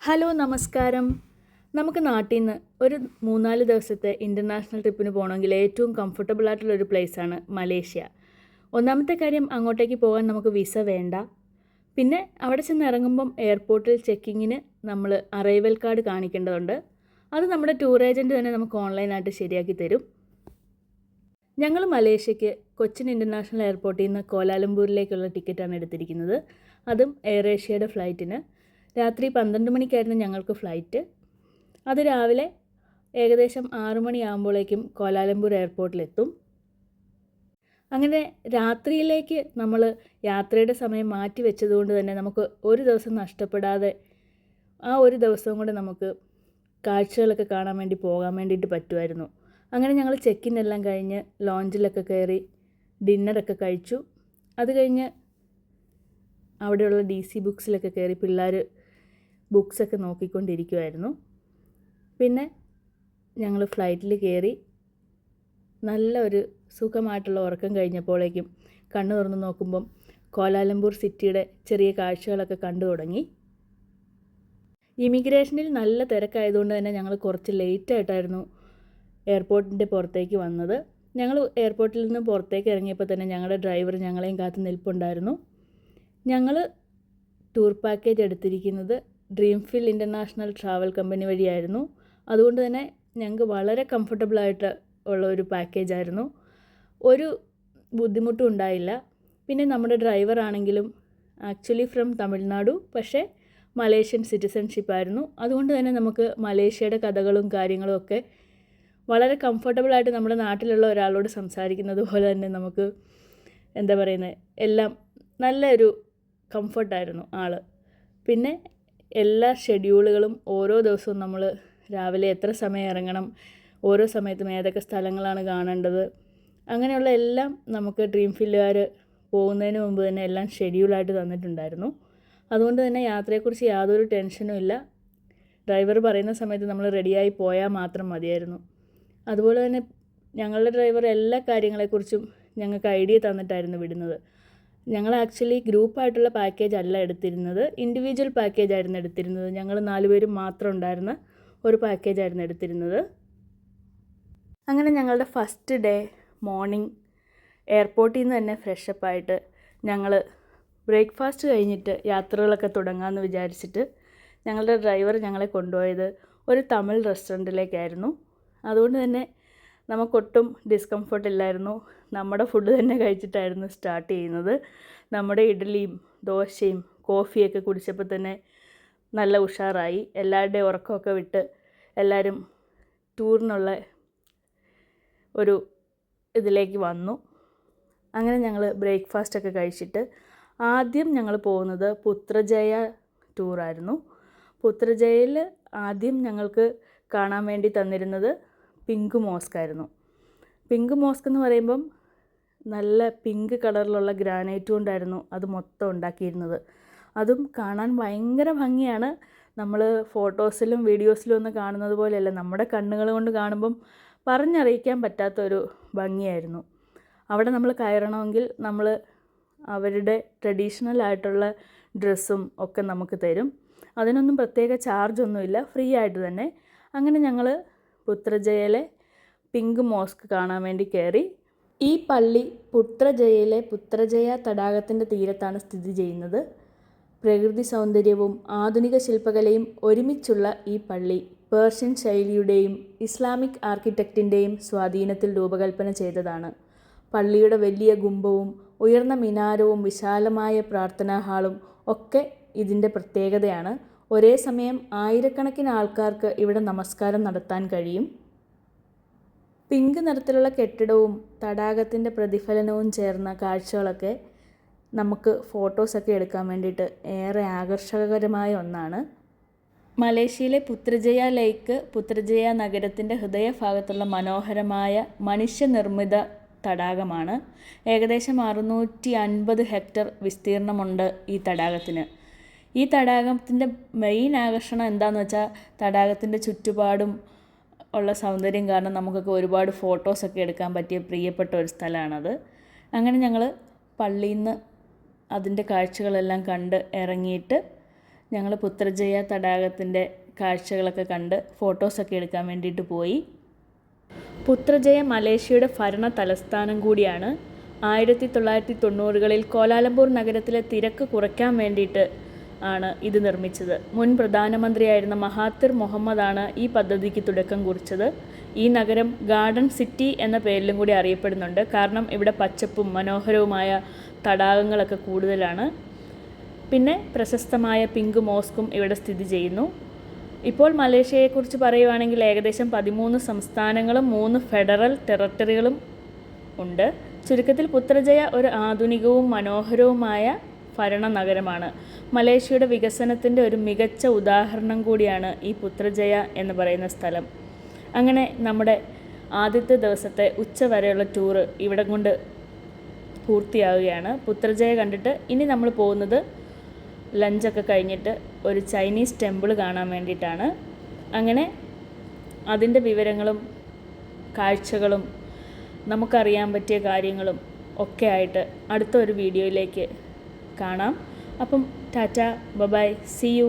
Hello നമസ്കാരം. നമുക്ക് നാട്ടിൽ നിന്ന് ഒരു 3-4 ദിവസത്തെ ഇൻ്റർനാഷണൽ ട്രിപ്പിന് പോകണമെങ്കിൽ ഏറ്റവും കംഫർട്ടബിൾ ആയിട്ടുള്ളൊരു പ്ലേസാണ് മലേഷ്യ. ഒന്നാമത്തെ കാര്യം, അങ്ങോട്ടേക്ക് പോകാൻ നമുക്ക് വിസ വേണ്ട. പിന്നെ അവിടെ ചെന്ന് ഇറങ്ങുമ്പം എയർപോർട്ടിൽ ചെക്കിങ്ങിന് നമ്മൾ അറൈവൽ കാർഡ് കാണിക്കേണ്ടതുണ്ട്. അത് നമ്മുടെ ടൂർ ഏജൻറ്റ് തന്നെ നമുക്ക് ഓൺലൈനായിട്ട് ശരിയാക്കി തരും. ഞങ്ങൾ മലേഷ്യയ്ക്ക് കൊച്ചിൻ ഇൻ്റർനാഷണൽ എയർപോർട്ടിൽ നിന്ന് കോലാലംപൂരിലേക്കുള്ള ടിക്കറ്റാണ് എടുത്തിരിക്കുന്നത്. അതും എയർ ഏഷ്യയുടെ ഫ്ലൈറ്റിന്. രാത്രി 12 മണിക്കായിരുന്നു ഞങ്ങൾക്ക് ഫ്ലൈറ്റ്. അത് രാവിലെ ഏകദേശം 6 മണിയാകുമ്പോഴേക്കും കോലാലംപൂർ എയർപോർട്ടിലെത്തും. അങ്ങനെ രാത്രിയിലേക്ക് നമ്മൾ യാത്രയുടെ സമയം മാറ്റി വെച്ചതുകൊണ്ട് തന്നെ നമുക്ക് ഒരു ദിവസം നഷ്ടപ്പെടാതെ ആ ഒരു ദിവസവും കൂടെ നമുക്ക് കാഴ്ചകളൊക്കെ കാണാൻ വേണ്ടി പോകാൻ വേണ്ടിയിട്ട് പറ്റുമായിരുന്നു. അങ്ങനെ ഞങ്ങൾ ചെക്കിൻ എല്ലാം കഴിഞ്ഞ് ലോഞ്ചിലൊക്കെ കയറി ഡിന്നറൊക്കെ കഴിച്ചു. അത് കഴിഞ്ഞ് അവിടെയുള്ള DC ബുക്സിലൊക്കെ കയറി പിള്ളേർ ബുക്സൊക്കെ നോക്കിക്കൊണ്ടിരിക്കുമായിരുന്നു. പിന്നെ ഞങ്ങൾ ഫ്ലൈറ്റിൽ കയറി നല്ല ഒരു സുഖമായിട്ടുള്ള ഉറക്കം കഴിഞ്ഞപ്പോഴേക്കും കണ്ണു തുറന്ന് നോക്കുമ്പം കോലാലംപൂർ സിറ്റിയുടെ ചെറിയ കാഴ്ചകളൊക്കെ കണ്ടു തുടങ്ങി. ഇമിഗ്രേഷനിൽ നല്ല തിരക്കായതുകൊണ്ട് തന്നെ ഞങ്ങൾ കുറച്ച് ലേറ്റായിട്ടായിരുന്നു എയർപോർട്ടിൻ്റെ പുറത്തേക്ക് വന്നത്. ഞങ്ങൾ എയർപോർട്ടിൽ നിന്ന് പുറത്തേക്ക് ഇറങ്ങിയപ്പോൾ തന്നെ ഞങ്ങളുടെ ഡ്രൈവർ ഞങ്ങളെയും കാത്ത് നിൽപ്പുണ്ടായിരുന്നു. ഞങ്ങൾ ടൂർ പാക്കേജ് എടുത്തിരിക്കുന്നത് ഡ്രീംഫിൽ ഇൻ്റർനാഷണൽ ട്രാവൽ കമ്പനി വഴിയായിരുന്നു. അതുകൊണ്ട് തന്നെ ഞങ്ങൾക്ക് വളരെ കംഫർട്ടബിളായിട്ട് ഉള്ള ഒരു പാക്കേജായിരുന്നു. ഒരു ബുദ്ധിമുട്ടും ഉണ്ടായില്ല. പിന്നെ നമ്മുടെ ഡ്രൈവർ ആണെങ്കിലും ആക്ച്വലി ഫ്രം തമിഴ്നാടു, പക്ഷേ മലേഷ്യൻ സിറ്റിസൺഷിപ്പായിരുന്നു. അതുകൊണ്ട് തന്നെ നമുക്ക് മലേഷ്യയുടെ കഥകളും കാര്യങ്ങളും ഒക്കെ വളരെ കംഫർട്ടബിളായിട്ട് നമ്മുടെ നാട്ടിലുള്ള ഒരാളോട് സംസാരിക്കുന്നത് പോലെ തന്നെ നമുക്ക് എന്താ പറയുന്നത്, എല്ലാം നല്ലൊരു കംഫർട്ടായിരുന്നു ആൾ. പിന്നെ എല്ലാ ഷെഡ്യൂളുകളും ഓരോ ദിവസവും നമ്മൾ രാവിലെ എത്ര സമയം ഇറങ്ങണം, ഓരോ സമയത്തും ഏതൊക്കെ സ്ഥലങ്ങളാണ് കാണേണ്ടത്, അങ്ങനെയുള്ള എല്ലാം നമുക്ക് ഡ്രീംഫില്ലുകാർ പോകുന്നതിന് മുമ്പ് തന്നെ എല്ലാം ഷെഡ്യൂളായിട്ട് തന്നിട്ടുണ്ടായിരുന്നു. അതുകൊണ്ട് തന്നെ യാത്രയെക്കുറിച്ച് യാതൊരു ടെൻഷനും ഇല്ല. ഡ്രൈവർ പറയുന്ന സമയത്ത് നമ്മൾ റെഡിയായി പോയാൽ മാത്രം മതിയായിരുന്നു. അതുപോലെ തന്നെ ഞങ്ങളുടെ ഡ്രൈവർ എല്ലാ കാര്യങ്ങളെക്കുറിച്ചും ഞങ്ങൾക്ക് ഐഡിയ തന്നിട്ടായിരുന്നു വിടുന്നത്. ഞങ്ങൾ ആക്ച്വലി ഗ്രൂപ്പായിട്ടുള്ള പാക്കേജ് അല്ല എടുത്തിരുന്നത്, ഇൻഡിവിജ്വൽ പാക്കേജായിരുന്നു എടുത്തിരുന്നത്. ഞങ്ങൾ 4 പേരും മാത്രം ഉണ്ടായിരുന്ന ഒരു പാക്കേജായിരുന്നു എടുത്തിരുന്നത്. അങ്ങനെ ഞങ്ങളുടെ ഫസ്റ്റ് ഡേ മോർണിംഗ് എയർപോർട്ടിൽ നിന്ന് തന്നെ ഫ്രഷപ്പായിട്ട് ഞങ്ങൾ ബ്രേക്ക്ഫാസ്റ്റ് കഴിഞ്ഞിട്ട് യാത്രകളൊക്കെ തുടങ്ങാമെന്ന് വിചാരിച്ചിട്ട് ഞങ്ങളുടെ ഡ്രൈവർ ഞങ്ങളെ കൊണ്ടുപോയത് ഒരു തമിഴ് റെസ്റ്റോറൻറ്റിലേക്കായിരുന്നു. അതുകൊണ്ട് തന്നെ നമുക്കൊട്ടും ഡിസ്കംഫർട്ട് ഇല്ലായിരുന്നു. നമ്മുടെ ഫുഡ് തന്നെ കഴിച്ചിട്ടായിരുന്നു സ്റ്റാർട്ട് ചെയ്യുന്നത്. നമ്മുടെ ഇഡ്ഡലിയും ദോശയും കോഫിയൊക്കെ കുടിച്ചപ്പോൾ തന്നെ നല്ല ഉഷാറായി. എല്ലാവരുടെയും ഉറക്കമൊക്കെ വിട്ട് എല്ലാവരും ടൂറിനുള്ള ഒരു ഇതിലേക്ക് വന്നു. അങ്ങനെ ഞങ്ങൾ ബ്രേക്ക്ഫാസ്റ്റൊക്കെ കഴിച്ചിട്ട് ആദ്യം ഞങ്ങൾ പോകുന്നത് പുത്രജയ ടൂറായിരുന്നു. പുത്രജയയിൽ ആദ്യം ഞങ്ങൾക്ക് കാണാൻ വേണ്ടി തന്നിരുന്നത് പിങ്ക് മോസ്ക് ആയിരുന്നു. പിങ്ക് മോസ്ക് എന്ന് പറയുമ്പം നല്ല പിങ്ക് കളറിലുള്ള ഗ്രാനൈറ്റ് കൊണ്ടായിരുന്നു അത് മൊത്തം ഉണ്ടാക്കിയിരുന്നത്. അതും കാണാൻ ഭയങ്കര ഭംഗിയാണ്. നമ്മൾ ഫോട്ടോസിലും വീഡിയോസിലും ഒന്നും കാണുന്നത് പോലെയല്ല, നമ്മുടെ കണ്ണുകൾ കൊണ്ട് കാണുമ്പം പറഞ്ഞറിയിക്കാൻ പറ്റാത്തൊരു ഭംഗിയായിരുന്നു. അവിടെ നമ്മൾ കയറണമെങ്കിൽ നമ്മൾ അവരുടെ ട്രഡീഷണൽ ആയിട്ടുള്ള ഡ്രസ്സും ഒക്കെ നമുക്ക് തരും. അതിനൊന്നും പ്രത്യേക ചാർജൊന്നുമില്ല, ഫ്രീ ആയിട്ട് തന്നെ. അങ്ങനെ ഞങ്ങൾ പുത്രജയയിലെ പിങ്ക് മോസ്ക് കാണാൻ വേണ്ടി കയറി. ഈ പള്ളി പുത്രജയയിലെ പുത്രജയ തടാകത്തിൻ്റെ തീരത്താണ് സ്ഥിതി ചെയ്യുന്നത്. പ്രകൃതി സൗന്ദര്യവും ആധുനിക ശില്പകലയും ഒരുമിച്ചുള്ള ഈ പള്ളി പേർഷ്യൻ ശൈലിയുടെയും ഇസ്ലാമിക് ആർക്കിടെക്റ്റിൻ്റെയും സ്വാധീനത്തിൽ രൂപകൽപ്പന ചെയ്തതാണ്. പള്ളിയുടെ വലിയ ഗുംബവും ഉയർന്ന മിനാരവും വിശാലമായ പ്രാർത്ഥനാ ഹാളും ഒക്കെ ഇതിൻ്റെ പ്രത്യേകതയാണ്. ഒരേ സമയം ആയിരക്കണക്കിന് ആൾക്കാർക്ക് ഇവിടെ നമസ്കാരം നടത്താൻ കഴിയും. പിങ്ക് നിറത്തിലുള്ള കെട്ടിടവും തടാകത്തിൻ്റെ പ്രതിഫലനവും ചേർന്ന കാഴ്ചകളൊക്കെ നമുക്ക് ഫോട്ടോസൊക്കെ എടുക്കാൻ വേണ്ടിയിട്ട് ഏറെ ആകർഷകരമായ ഒന്നാണ്. മലേഷ്യയിലെ പുത്രജയ ലേക്ക് പുത്രജയ നഗരത്തിൻ്റെ ഹൃദയഭാഗത്തുള്ള മനോഹരമായ മനുഷ്യനിർമ്മിത തടാകമാണ്. ഏകദേശം 650 ഹെക്ടർ വിസ്തീർണമുണ്ട് ഈ തടാകത്തിന്. ഈ തടാകത്തിൻ്റെ മെയിൻ ആകർഷണം എന്താണെന്ന് വെച്ചാൽ തടാകത്തിൻ്റെ ചുറ്റുപാടും ഉള്ള സൗന്ദര്യം കാരണം നമുക്കൊക്കെ ഒരുപാട് ഫോട്ടോസൊക്കെ എടുക്കാൻ പറ്റിയ പ്രിയപ്പെട്ട ഒരു സ്ഥലമാണത്. അങ്ങനെ ഞങ്ങൾ പള്ളിയിൽ നിന്ന് അതിൻ്റെ കാഴ്ചകളെല്ലാം കണ്ട് ഇറങ്ങിയിട്ട് ഞങ്ങൾ പുത്രജയ തടാകത്തിൻ്റെ കാഴ്ചകളൊക്കെ കണ്ട് ഫോട്ടോസൊക്കെ എടുക്കാൻ വേണ്ടിയിട്ട് പോയി. പുത്രജയ മലേഷ്യയുടെ ഭരണ തലസ്ഥാനം കൂടിയാണ്. 1990കളിൽ കോലാലംപൂർ നഗരത്തിലെ തിരക്ക് കുറയ്ക്കാൻ വേണ്ടിയിട്ട് ആണ് ഇത് നിർമ്മിച്ചത്. മുൻ പ്രധാനമന്ത്രിയായിരുന്ന മഹാതിർ മുഹമ്മദാണ് ഈ പദ്ധതിക്ക് തുടക്കം കുറിച്ചത്. ഈ നഗരം ഗാർഡൻ സിറ്റി എന്ന പേരിലും കൂടി അറിയപ്പെടുന്നുണ്ട്. കാരണം ഇവിടെ പച്ചപ്പും മനോഹരവുമായ തടാകങ്ങളൊക്കെ കൂടുതലാണ്. പിന്നെ പ്രശസ്തമായ പിങ്ക് മോസ്കും ഇവിടെ സ്ഥിതി ചെയ്യുന്നു. ഇപ്പോൾ മലേഷ്യയെക്കുറിച്ച് പറയുവാണെങ്കിൽ ഏകദേശം 13 സംസ്ഥാനങ്ങളും 3 ഫെഡറൽ ടെറിട്ടറികളും ഉണ്ട്. ചുരുക്കത്തിൽ പുത്രജയ ഒരു ആധുനികവും മനോഹരവുമായ ഭരണ നഗരമാണ്. മലേഷ്യയുടെ വികസനത്തിൻ്റെ ഒരു മികച്ച ഉദാഹരണം കൂടിയാണ് ഈ പുത്രജയ എന്ന് പറയുന്ന സ്ഥലം. അങ്ങനെ നമ്മുടെ ആദ്യത്തെ ദിവസത്തെ ഉച്ചവരെയുള്ള ടൂറ് ഇവിടെ കൊണ്ട് പൂർത്തിയാവുകയാണ്. പുത്രജയ കണ്ടിട്ട് ഇനി നമ്മൾ പോകുന്നത് ലഞ്ചൊക്കെ കഴിഞ്ഞിട്ട് ഒരു ചൈനീസ് ടെമ്പിൾ കാണാൻ വേണ്ടിയിട്ടാണ്. അങ്ങനെ അതിൻ്റെ വിവരങ്ങളും കാഴ്ചകളും നമുക്കറിയാൻ പറ്റിയ കാര്യങ്ങളും ഒക്കെ ആയിട്ട് അടുത്ത ഒരു വീഡിയോയിലേക്ക് കാണാം. അപ്പം ടാറ്റ, ബൈ, സീ യു.